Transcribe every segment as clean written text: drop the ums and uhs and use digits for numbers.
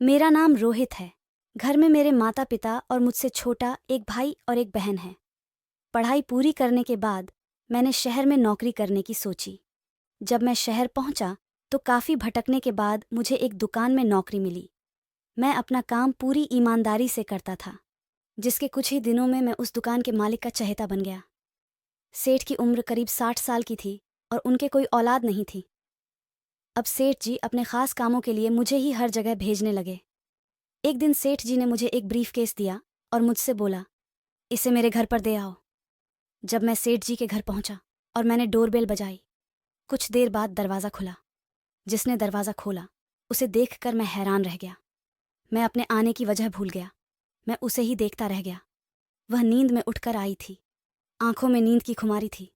मेरा नाम रोहित है। घर में मेरे माता पिता और मुझसे छोटा एक भाई और एक बहन है। पढ़ाई पूरी करने के बाद मैंने शहर में नौकरी करने की सोची। जब मैं शहर पहुंचा तो काफ़ी भटकने के बाद मुझे एक दुकान में नौकरी मिली। मैं अपना काम पूरी ईमानदारी से करता था, जिसके कुछ ही दिनों में मैं उस दुकान के मालिक का चहेता बन गया। सेठ की उम्र करीब 60 साल की थी और उनके कोई औलाद नहीं थी। अब सेठ जी अपने ख़ास कामों के लिए मुझे ही हर जगह भेजने लगे। एक दिन सेठ जी ने मुझे एक ब्रीफकेस दिया और मुझसे बोला, इसे मेरे घर पर दे आओ। जब मैं सेठ जी के घर पहुंचा और मैंने डोरबेल बजाई, कुछ देर बाद दरवाज़ा खुला। जिसने दरवाज़ा खोला उसे देखकर मैं हैरान रह गया। मैं अपने आने की वजह भूल गया। मैं उसे ही देखता रह गया। वह नींद में उठकर आई थी। आंखों में नींद की खुमारी थी।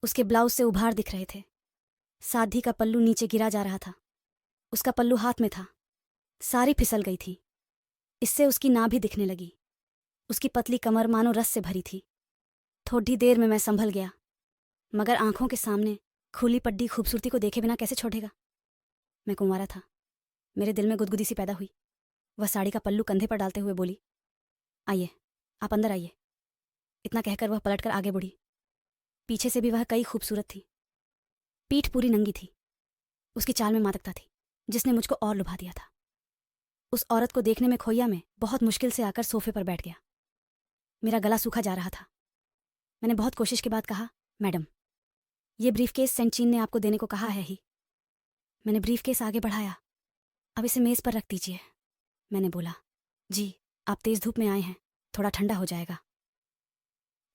उसके ब्लाउज से उभार दिख रहे थे। साधी का पल्लू नीचे गिरा जा रहा था। उसका पल्लू हाथ में था। सारी फिसल गई थी। इससे उसकी नाभि भी दिखने लगी। उसकी पतली कमर मानो रस से भरी थी। थोड़ी देर में मैं संभल गया, मगर आंखों के सामने खुली पड्डी खूबसूरती को देखे बिना कैसे छोड़ेगा। मैं कुंवारा था। मेरे दिल में गुदगुदी सी पैदा हुई। वह साड़ी का पल्लू कंधे पर डालते हुए बोली, आइए, आप अंदर आइए। इतना कहकर वह पलटकर आगे बढ़ी। पीछे से भी वह कई खूबसूरत थी। पीठ पूरी नंगी थी। उसकी चाल में मादकता थी, जिसने मुझको और लुभा दिया था। उस औरत को देखने में खोया में बहुत मुश्किल से आकर सोफे पर बैठ गया। मेरा गला सूखा जा रहा था। मैंने बहुत कोशिश के बाद कहा, मैडम, ये ब्रीफकेस सेंट चीन ने आपको देने को कहा है ही। मैंने ब्रीफकेस आगे बढ़ाया। अब इसे मेज़ पर रख दीजिए। मैंने बोला, जी, आप तेज़ धूप में आए हैं, थोड़ा ठंडा हो जाएगा।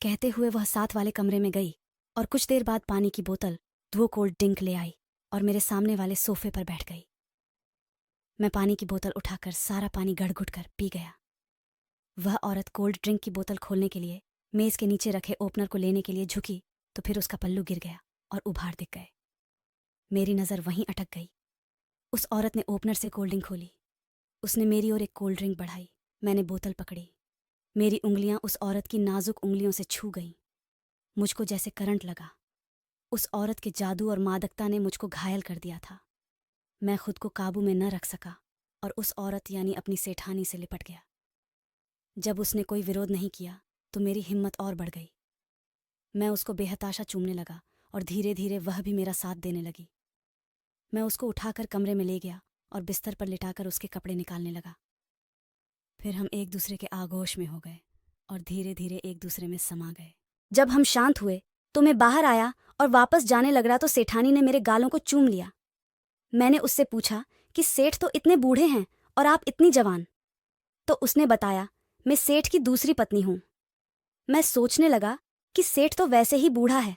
कहते हुए वह साथ वाले कमरे में गई और कुछ देर बाद पानी की बोतल 2 कोल्ड ड्रिंक ले आई और मेरे सामने वाले सोफे पर बैठ गई। मैं पानी की बोतल उठाकर सारा पानी गड़घुट कर पी गया। वह औरत कोल्ड ड्रिंक की बोतल खोलने के लिए मेज़ के नीचे रखे ओपनर को लेने के लिए झुकी तो फिर उसका पल्लू गिर गया और उभार दिख गए। मेरी नज़र वहीं अटक गई। उस औरत ने ओपनर से कोल्ड ड्रिंक खोली। उसने मेरी ओर एक कोल्ड ड्रिंक बढ़ाई। मैंने बोतल पकड़ी। मेरी उंगलियां उस औरत की नाजुक उंगलियों से छू गईं। मुझको जैसे करंट लगा। उस औरत के जादू और मादकता ने मुझको घायल कर दिया था। मैं खुद को काबू में न रख सका और उस औरत यानी अपनी सेठानी से लिपट गया। जब उसने कोई विरोध नहीं किया तो मेरी हिम्मत और बढ़ गई। मैं उसको बेहताशा चूमने लगा और धीरे धीरे वह भी मेरा साथ देने लगी। मैं उसको उठाकर कमरे में ले गया और बिस्तर पर लिटाकर उसके कपड़े निकालने लगा। फिर हम एक दूसरे के आगोश में हो गए और धीरे धीरे एक दूसरे में समा गए। जब हम शांत हुए तो मैं बाहर आया और वापस जाने लग रहा तो सेठानी ने मेरे गालों को चूम लिया। मैंने उससे पूछा कि सेठ तो इतने बूढ़े हैं और आप इतनी जवान। तो उसने बताया, मैं सेठ की दूसरी पत्नी हूं। मैं सोचने लगा कि सेठ तो वैसे ही बूढ़ा है।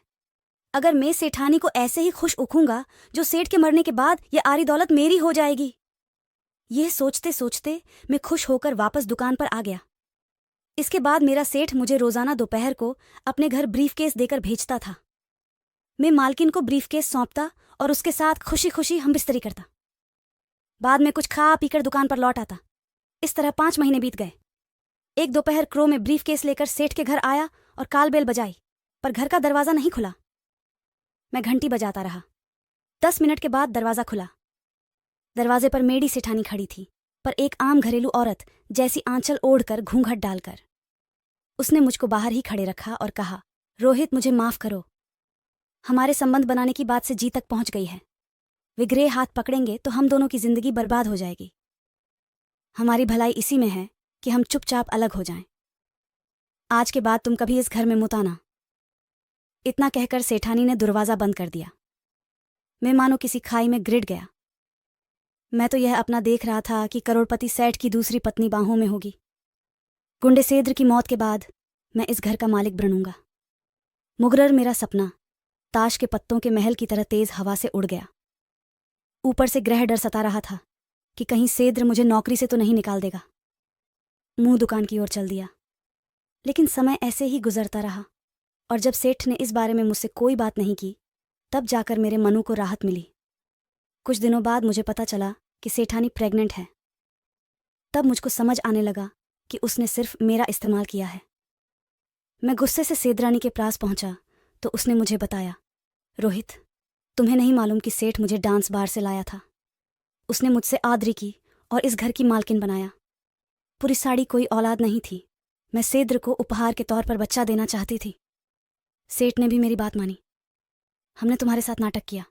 अगर मैं सेठानी को ऐसे ही खुश उखूंगा जो सेठ के मरने के बाद ये आरी दौलत मेरी हो जाएगी। यह सोचते सोचते मैं खुश होकर वापस दुकान पर आ गया। इसके बाद मेरा सेठ मुझे रोजाना दोपहर को अपने घर ब्रीफकेस देकर भेजता था। मैं मालकिन को ब्रीफकेस सौंपता और उसके साथ खुशी खुशी हम बिस्तरी करता। बाद में कुछ खा पीकर दुकान पर लौट आता। इस तरह 5 महीने बीत गए। एक दोपहर क्रो में ब्रीफकेस लेकर सेठ के घर आया और कालबेल बजाई, पर घर का दरवाज़ा नहीं खुला। मैं घंटी बजाता रहा। 10 मिनट के बाद दरवाज़ा खुला। दरवाजे पर मेडी सेठानी खड़ी थी, पर एक आम घरेलू औरत जैसी आंचल ओढ़कर घूंघट डालकर। उसने मुझको बाहर ही खड़े रखा और कहा, रोहित, मुझे माफ़ करो। हमारे संबंध बनाने की बात से जी तक पहुंच गई है। विग्रह हाथ पकड़ेंगे तो हम दोनों की जिंदगी बर्बाद हो जाएगी। हमारी भलाई इसी में है कि हम चुपचाप अलग हो जाएं। आज के बाद तुम कभी इस घर में मत आना। इतना कहकर सेठानी ने दरवाज़ा बंद कर दिया। मैं मानो किसी खाई में गिर गया। मैं तो यह अपना देख रहा था कि करोड़पति सेठ की दूसरी पत्नी बाहों में होगी। गुंडे सेद्र की मौत के बाद मैं इस घर का मालिक बनूंगा। मुगरर मेरा सपना ताश के पत्तों के महल की तरह तेज हवा से उड़ गया। ऊपर से ग्रह डर सता रहा था कि कहीं सेद्र मुझे नौकरी से तो नहीं निकाल देगा। मुंह दुकान की ओर चल दिया। लेकिन समय ऐसे ही गुजरता रहा और जब सेठ ने इस बारे में मुझसे कोई बात नहीं की, तब जाकर मेरे मनु को राहत मिली। कुछ दिनों बाद मुझे पता चला कि सेठानी प्रेग्नेंट है। तब मुझको समझ आने लगा कि उसने सिर्फ मेरा इस्तेमाल किया है। मैं गुस्से से सेदरानी के पास पहुंचा तो उसने मुझे बताया, रोहित, तुम्हें नहीं मालूम कि सेठ मुझे डांस बार से लाया था। उसने मुझसे आदरी की और इस घर की मालकिन बनाया। पूरी साड़ी कोई औलाद नहीं थी। मैं सेद्र को उपहार के तौर पर बच्चा देना चाहती थी। सेठ ने भी मेरी बात मानी। हमने तुम्हारे साथ नाटक किया।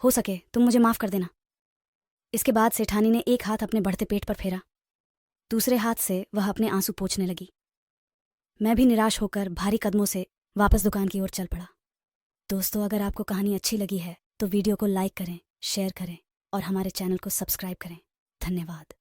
हो सके तुम मुझे माफ कर देना। इसके बाद सेठानी ने एक हाथ अपने बढ़ते पेट पर फेरा, दूसरे हाथ से वह अपने आंसू पोंछने लगी। मैं भी निराश होकर भारी कदमों से वापस दुकान की ओर चल पड़ा। दोस्तों, अगर आपको कहानी अच्छी लगी है तो वीडियो को लाइक करें, शेयर करें और हमारे चैनल को सब्सक्राइब करें। धन्यवाद।